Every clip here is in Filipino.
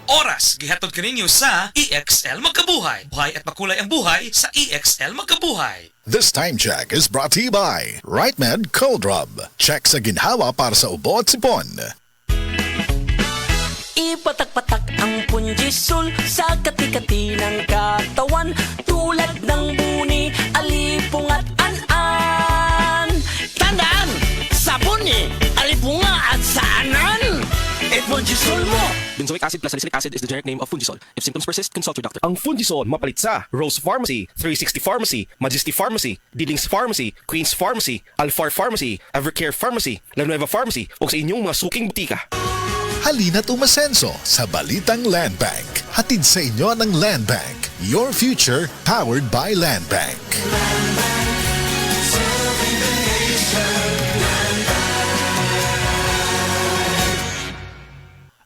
oras gihatod kaninyo sa EXL Magkabuhay. Buhay at makulay ang buhay sa EXL Magkabuhay. This time check is brought to you by RightMed Cold Rub. Check sa ginhawa para sa ubo at sipon. Ipatak-patak ang punjisol sa kati-kati ng katawan, tulad ng buni, alipong at an-an. Tandaan! Sabuni, alipunga at saanan! Punjisol mo! Benzoic acid plus salicylic acid is the generic name of Fungisol. If symptoms persist, consult your doctor. Ang Fungisol mapalit sa Rose Pharmacy, 360 Pharmacy, Majesty Pharmacy, Dillings Pharmacy, Queen's Pharmacy, Alfar Pharmacy, Evercare Pharmacy, La Nueva Pharmacy o sa inyong mga suking butika. Halina't umasenso sa Balitang Land Bank. Hatid sa inyo ng Land Bank. Your future powered by Land Bank.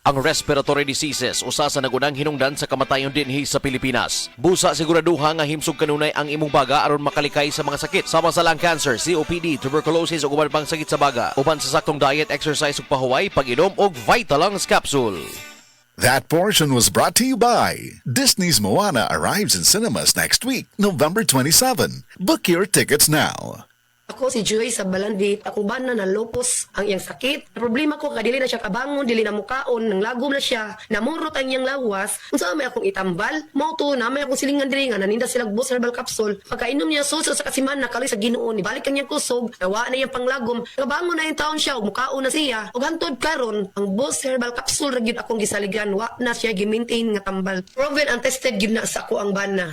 Ang respiratory diseases usa sa nagunang hinungdan sa kamatayon dinhi sa Pilipinas. Busa siguraduha nga himsog kanunay ang imong baga aron makalikay sa mga sakit sama sa lung cancer, COPD, tuberculosis ug uban pang sakit sa baga. Uban sa saktong diet, exercise ug pahuway, pag-inom og Vitalungs capsule. That portion was brought to you by Disney's Moana arrives in cinemas next week, November 27. Book your tickets now. Ako si Joy sa Balandit. Ako ba na lupus ang iyang sakit? Problema ko kadili na siya kabangon, dili na mukaon, nang lagom na siya, namurot ang iyang lawas. Unsa may akong itambal? Mauto na may akong silingan diri nga naninda sila boss herbal capsule. Pagkainom niya suso sa kasiman nakali sa Ginoo, nibalik ang iyang kusog, nawa na iyang panglagom. Kabangon na yung taon siya, ug mukaon na siya. Ug hantod karon, ang boss herbal capsule ra gyud akong gisaligan, wa na siya gi-maintain nga tambal. Proven and tested gyud na sa ako ang bana.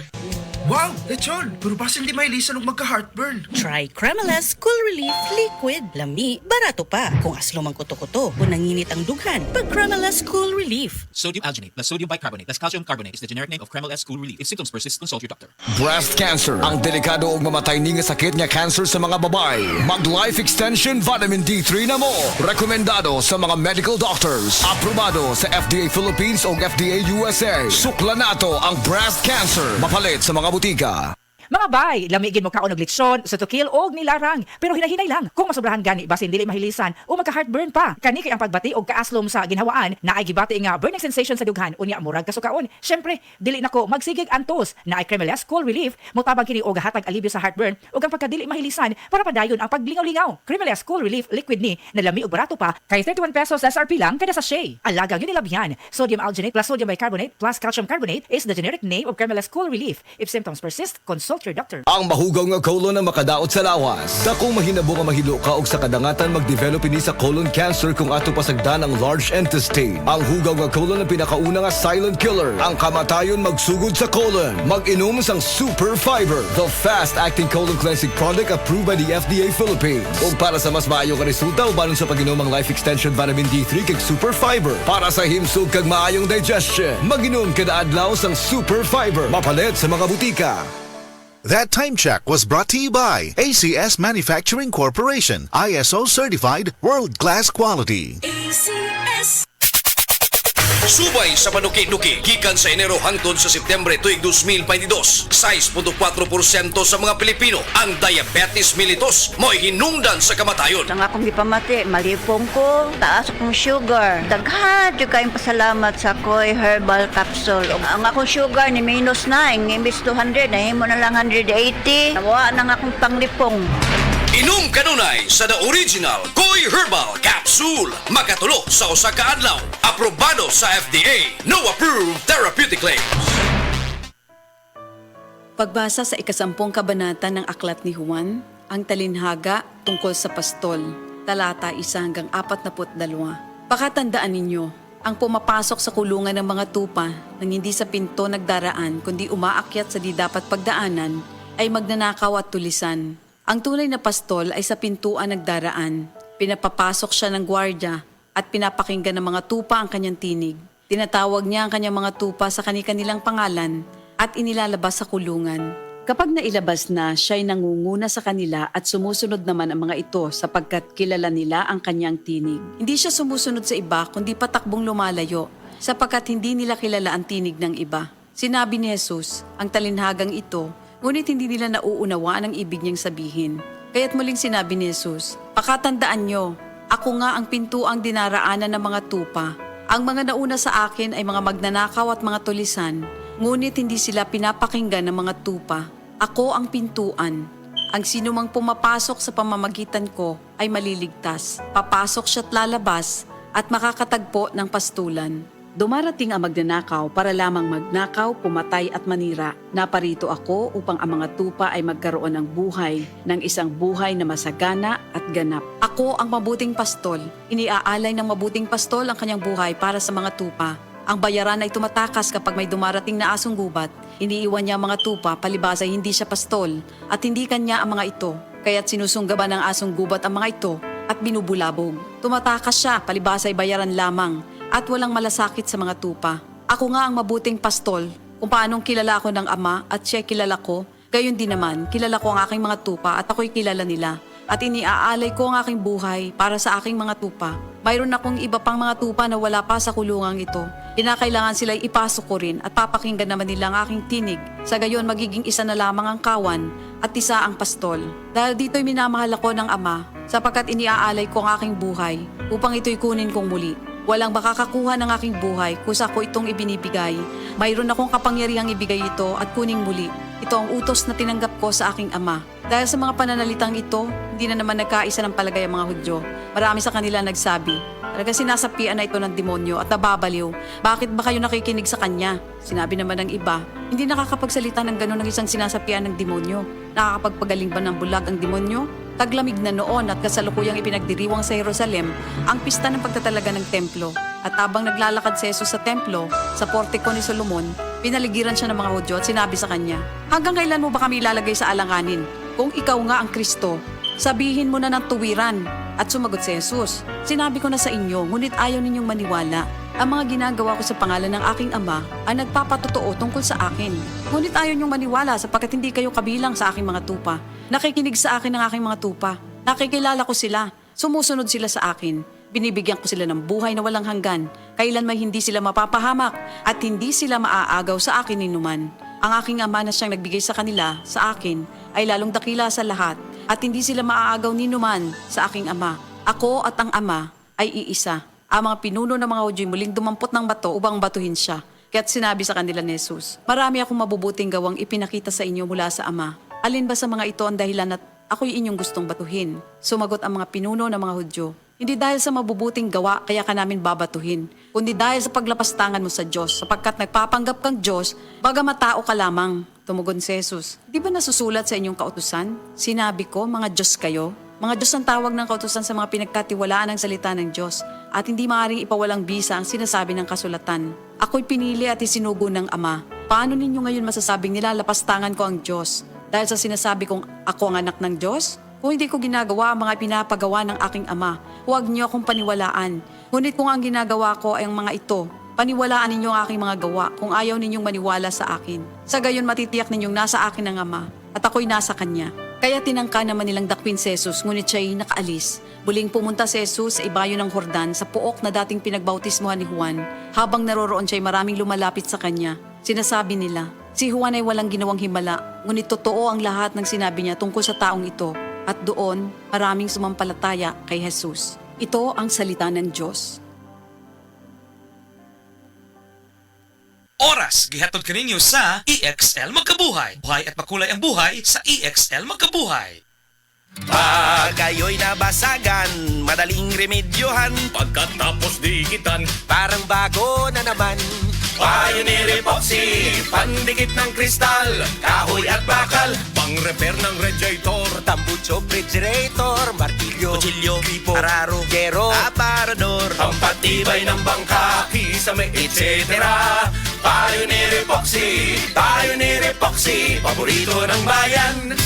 Wow! Lechon! Pero basin di may lisan og magka-heartburn. Try Cremelas Cool Relief Liquid. Lami, barato pa. Kung aslo mang kuto-kuto o nanginit ang dughan, pag Cremelas Cool Relief. Sodium alginate plus sodium bicarbonate plus calcium carbonate is the generic name of Cremelas Cool Relief. If symptoms persist, consult your doctor. Breast cancer. Ang delikado ug mamatay ni nga sakit nga cancer sa mga babae. Mag Life Extension Vitamin D3 na mo. Rekomendado sa mga medical doctors. Aprobado sa FDA Philippines ug FDA USA. Sukla nato ang breast cancer. Mapalit sa mga butika. Mga bay, lamigin mo kaon og lechon, sutukil og nilarang. Pero hinahinay lang kung masobrahan gani basin dili mahilisan o magka-heartburn pa. Kani kay ang pagbati og kaaslom sa ginhawaan na ay gibati nga burning sensation sa dughan unya murag kasukaon. Syempre, dili nako magsigig antos na ay Cremelas Cool Relief motabang kini og hatag alibyo sa heartburn ug ang pagkadili mahilisan para padayon ang paglingaw-lingaw. Cremelas Cool Relief liquid ni na lami og barato pa kay 31 pesos SRP lang kada sachet. Alagang yun nilabyan. Sodium alginate plus sodium bicarbonate plus calcium carbonate is the generic name of Cremelas Cool Relief. If symptoms persist, consult your doctor. Ang mahugaw nga colon na makadaot sa lawas. Dakong mahinabo nga mahilo ka og sa kadangatan mag-develop ini sa colon cancer kung ato pasagdan ang large intestine. Ang hugaw nga colon ang pinakauna nga silent killer. Ang kamatayon magsugod sa colon. Mag-inom sang Super Fiber, the fast-acting colon cleansing product approved by the FDA Philippines. Ug para sa mas maayo nga resulta ubanon sa pag-inom ang Life Extension Vitamin D3 kag Super Fiber. Para sa himsog kag maayong digestion, mag-inom kada adlaw sang Super Fiber. Mapalit sa mga butika. That time check was brought to you by ACS Manufacturing Corporation, ISO certified world-class quality. ACS. Subay sa panuki-nuki gikan sa Enero hangtod sa Setyembre tuig 2022. 6.4% sa mga Pilipino ang diabetes mellitus mo'y hinungdan sa kamatayon. Ang akong gipamati, malipong ko, taas akong sugar. Daghan yung kayong pasalamat sa Koy Herbal Capsule. Ang akong sugar ni minus na, imbis 200, nahimo na lang 180. Nawa nang akong panglipong. Inom kanunay sa the original Koy Herbal Capsule. Makatulo sa usa ka adlaw. Aprobado sa FDA. No approved therapeutic claims. Pagbasa sa 10 kabanata ng Aklat ni Juan, ang talinhaga tungkol sa pastol, talata 1 hanggang 42. Pakatandaan ninyo, ang pumapasok sa kulungan ng mga tupa nang hindi sa pinto nagdaraan kundi umaakyat sa di dapat pagdaanan ay magnanakaw at tulisan. Ang tunay na pastol ay sa pintuan nagdaraan. Pinapapasok siya ng gwardya at pinapakinggan ng mga tupa ang kanyang tinig. Tinatawag niya ang kanyang mga tupa sa kanilang pangalan at inilalabas sa kulungan. Kapag nailabas na, siya'y nangunguna sa kanila at sumusunod naman ang mga ito sapagkat kilala nila ang kanyang tinig. Hindi siya sumusunod sa iba kundi patakbong lumalayo sapagkat hindi nila kilala ang tinig ng iba. Sinabi ni Jesus, ang talinhagang ito, ngunit hindi nila nauunawaan ang ibig niyang sabihin. Kaya't muling sinabi ni Jesus, pakatandaan niyo, ako nga ang pintuang dinaraanan ng mga tupa. Ang mga nauna sa akin ay mga magnanakaw at mga tulisan, ngunit hindi sila pinapakinggan ng mga tupa. Ako ang pintuan. Ang sinumang pumapasok sa pamamagitan ko ay maliligtas. Papasok siya't lalabas at makakatagpo ng pastulan. Dumarating ang magnanakaw para lamang magnakaw, pumatay at manira. Naparito ako upang ang mga tupa ay magkaroon ng buhay, ng isang buhay na masagana at ganap. Ako ang mabuting pastol. Iniaalay ng mabuting pastol ang kanyang buhay para sa mga tupa. Ang bayaran ay tumatakas kapag may dumarating na asong gubat. Iniiwan niya ang mga tupa, palibhas ay hindi siya pastol at hindi kanya ang mga ito. Kaya't sinusunggaban ng asong gubat ang mga ito at binubulabog. Tumatakas siya, palibhas ay bayaran lamang at walang malasakit sa mga tupa. Ako nga ang mabuting pastol. Kung paanong kilala ako ng Ama at siya kilala ko, gayon din naman, kilala ko ang aking mga tupa at ako'y kilala nila. At iniaalay ko ang aking buhay para sa aking mga tupa. Mayroon akong iba pang mga tupa na wala pa sa kulungang ito. Kinakailangan sila'y ipasok ko rin at papakinggan naman nila ang aking tinig. Sa gayon magiging isa na lamang ang kawan at isa ang pastol. Dahil dito'y minamahal ako ng Ama sapagkat iniaalay ko ang aking buhay upang ito'y kunin kong muli. Walang makakakuha ng aking buhay kusa ko itong ibinibigay. Mayroon akong kapangyarihang ibigay ito at kuning muli. Ito ang utos na tinanggap ko sa aking Ama. Dahil sa mga pananalitang ito, hindi na naman nagkaisa ng palagay ang mga Hudyo. Marami sa kanila nagsabi, talaga sinasapian na ito ng demonyo at nababaliw. Bakit ba kayo nakikinig sa kanya? Sinabi naman ng iba, hindi nakakapagsalita ng gano'n ng isang sinasapian ng demonyo. Nakakapagpagaling ba ng bulag ang demonyo? Taglamig na noon at kasalukuyang ipinagdiriwang sa Jerusalem ang pista ng pagtatalaga ng templo. At habang naglalakad si Jesus sa templo, sa portiko ni Solomon, pinaligiran siya ng mga Hudyo at sinabi sa kanya, hanggang kailan mo ba kami ilalagay sa alanganin? Kung ikaw nga ang Kristo, sabihin mo na ng tuwiran. At sumagot si Jesus, sinabi ko na sa inyo, ngunit ayaw ninyong maniwala. Ang mga ginagawa ko sa pangalan ng aking Ama ay nagpapatotoo tungkol sa akin. Ngunit ayaw ninyong maniwala sapagkat hindi kayo kabilang sa aking mga tupa. Nakikinig sa akin ng aking mga tupa. Nakikilala ko sila. Sumusunod sila sa akin. Binibigyan ko sila ng buhay na walang hanggan. Kailan may hindi sila mapapahamak at hindi sila maaagaw sa akin ninuman. Ang aking Ama na siyang nagbigay sa kanila, sa akin, ay lalong dakila sa lahat at hindi sila maaagaw ninuman sa aking Ama. Ako at ang Ama ay iisa. Ang mga pinuno ng mga Hudyo'y muling dumampot ng bato upang batuhin siya. Kaya't sinabi sa kanila ni Jesus, marami akong mabubuting gawang ipinakita sa inyo mula sa Ama. Alin ba sa mga ito ang dahilan at ako'y inyong gustong batuhin? Sumagot ang mga pinuno ng mga Hudyo, hindi dahil sa mabubuting gawa kaya ka namin babatuhin, kundi dahil sa paglapastangan mo sa Diyos, sapagkat nagpapanggap kang Diyos, bagamat tao ka lamang. Tumugon si Jesus, di ba nasusulat sa inyong kautusan? Sinabi ko, mga Diyos kayo. Mga Diyos ang tawag ng kautusan sa mga pinagkatiwalaan ng salita ng Diyos at hindi maaaring ipawalang bisa ang sinasabi ng kasulatan. Ako'y pinili at isinugo ng Ama. Paano ninyo ngayon masasabing nilalapastangan ko ang Diyos? Dahil sa sinasabi kong ako ang anak ng Diyos? Kung hindi ko ginagawa ang mga pinapagawa ng aking Ama, huwag niyo akong paniwalaan. Ngunit kung ang ginagawa ko ay ang mga ito, paniwalaan ninyo ang aking mga gawa kung ayaw ninyong maniwala sa akin. Sa gayon matitiyak ninyong nasa akin ang Ama at ako'y nasa Kanya. Kaya tinangka naman nilang dakwin si Jesus, ngunit siya'y nakaalis. Muling pumunta si Jesus sa ibayo ng Jordan sa puok na dating pinagbautismuhan ni Juan. Habang naroroon siya'y maraming lumalapit sa kanya. Sinasabi nila, si Juan ay walang ginawang himala, ngunit totoo ang lahat ng sinabi niya tungkol sa taong ito. At doon, maraming sumampalataya kay Jesus. Ito ang salita ng Diyos. Oras, gihatod kaninyo sa EXL Magkabuhay. Buhay at makulay ang buhay sa EXL Magkabuhay. Pag kayo'y nabasagan, madaling remedyohan. Pagkatapos dikitan, Parang bago na naman. Pioneer Epoxy, pandikit ng kristal, kahoy at bakal, pang-repair ng radiator, Tambucho, refrigerator, martilyo, kutsilyo, pipo, araro, gero, aparador, pampatibay ng bangka, kisame, etc. Pioneer Epoxy, paborito ng bayan.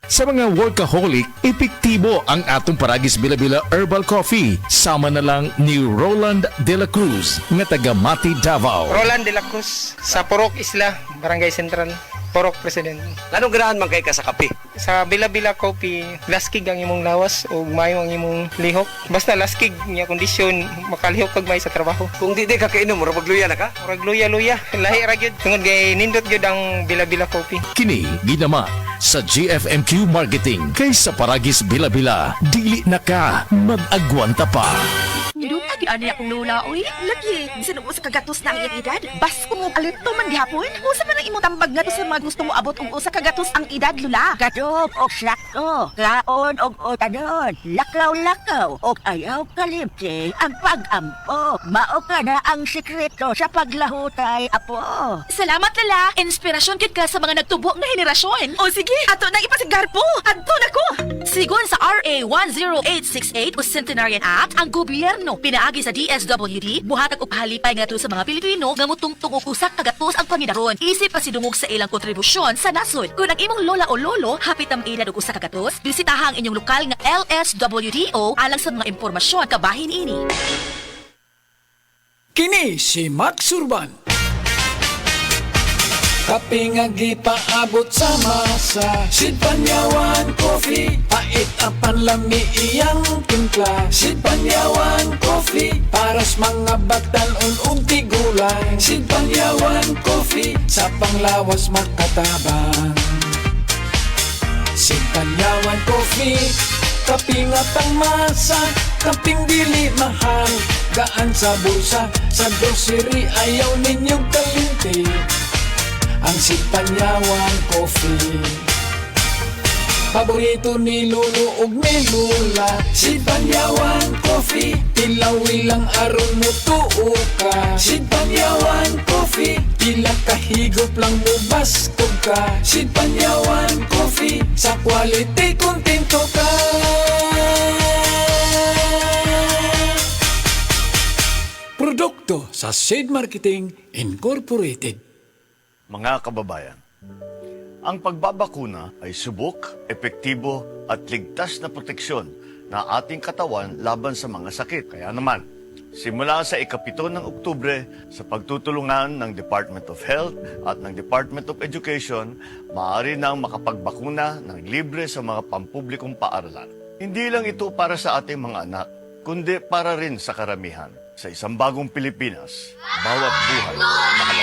Sa mga workaholic, epektibo ang atong Paragis Bila-Bila Herbal Coffee. Sama na lang ni Roland De La Cruz, nga taga Mati, Davao. Roland De La Cruz, sa Purok Isla, Barangay Central, Purok President. Anong ganahan man kay ka sa kape? Sa Bila-Bila Coffee, laskig ang imong lawas o mayo ang imong lihok. Basta laskig niya kondisyon, makalihok pag may sa trabaho. Kung di ka kainom, mura magluya na ka? Murag luya-luya, lahi ra gyud. Tungod kay nindot gyud ang Bila-Bila Coffee. Kini ginama sa GFMQ Marketing kay sa Paragis Bila-Bila. Dili na ka mag-agwanta pa. Nidutag Ani akong lula, uy. Lagi, bisan mo sa kagatos na ang iyang edad. Bas ko mo alito man gihapon. Usa man ang imong tambag nga to sa mga gusto mo abot kung usa kagatos ang edad, lula. Gadop og sakto, kaon og otadon, lakaw-lakaw og ayaw kalimti ang pag-ampo. Mao ka na ang sikreto sa paglahutay, apo. Salamat, lala. Inspirasyon kit ka sa mga nagtubo nga henerasyon. O sige, ato nang ipasigar po. Adto na ko. Sigon sa RA 10868 o Centenarian Act, ang gobyerno pinaagi sa DSWD buhatag og pahalipay ngadto sa mga Pilipino nga mutungtong og usa ka gatos ang pangidaron. Isip pa sidungog sa ilang kontribusyon sa nasod. Kung ang imong lola o lolo hapit ang edad og usa ka gatos, bisitaha ang inyong lokal nga LSWDO alang sa mga impormasyon kabahin ini. Kini si Max Urban. Kape nga gipaabot sa masa, Sid Panyawan Coffee, pait ang panlami iyang timpla. Sid Panyawan Coffee, paras mga batan-on ug tigulang. Sid Panyawan Coffee, sa panglawas makatabang. Sid Panyawan Coffee, kape nga pangmasa, kaping dili mahal, gaan sa bulsa, sa grocery ayaw ninyong kalimti. Ang Sid Panyawan Coffee, paborito ni Lolo ug ni Lula. Sid Panyawan Coffee, tilawi lang aron mo tuo ka. Sid Panyawan Coffee, pila kahigop lang mo baskog ka. Sid Panyawan Coffee, sa quality kontento ka. Produkto sa Sid Marketing Incorporated. Mga kababayan, ang pagbabakuna ay subok, epektibo at ligtas na proteksyon na ating katawan laban sa mga sakit. Kaya naman, simula sa ika-7 ng Oktubre, sa pagtutulungan ng Department of Health at ng Department of Education, maaari nang makapagbakuna ng libre sa mga pampublikong paaralan. Hindi lang ito para sa ating mga anak, kundi para rin sa karamihan. Sa isang bagong Pilipinas, bawat buhay mahalaga.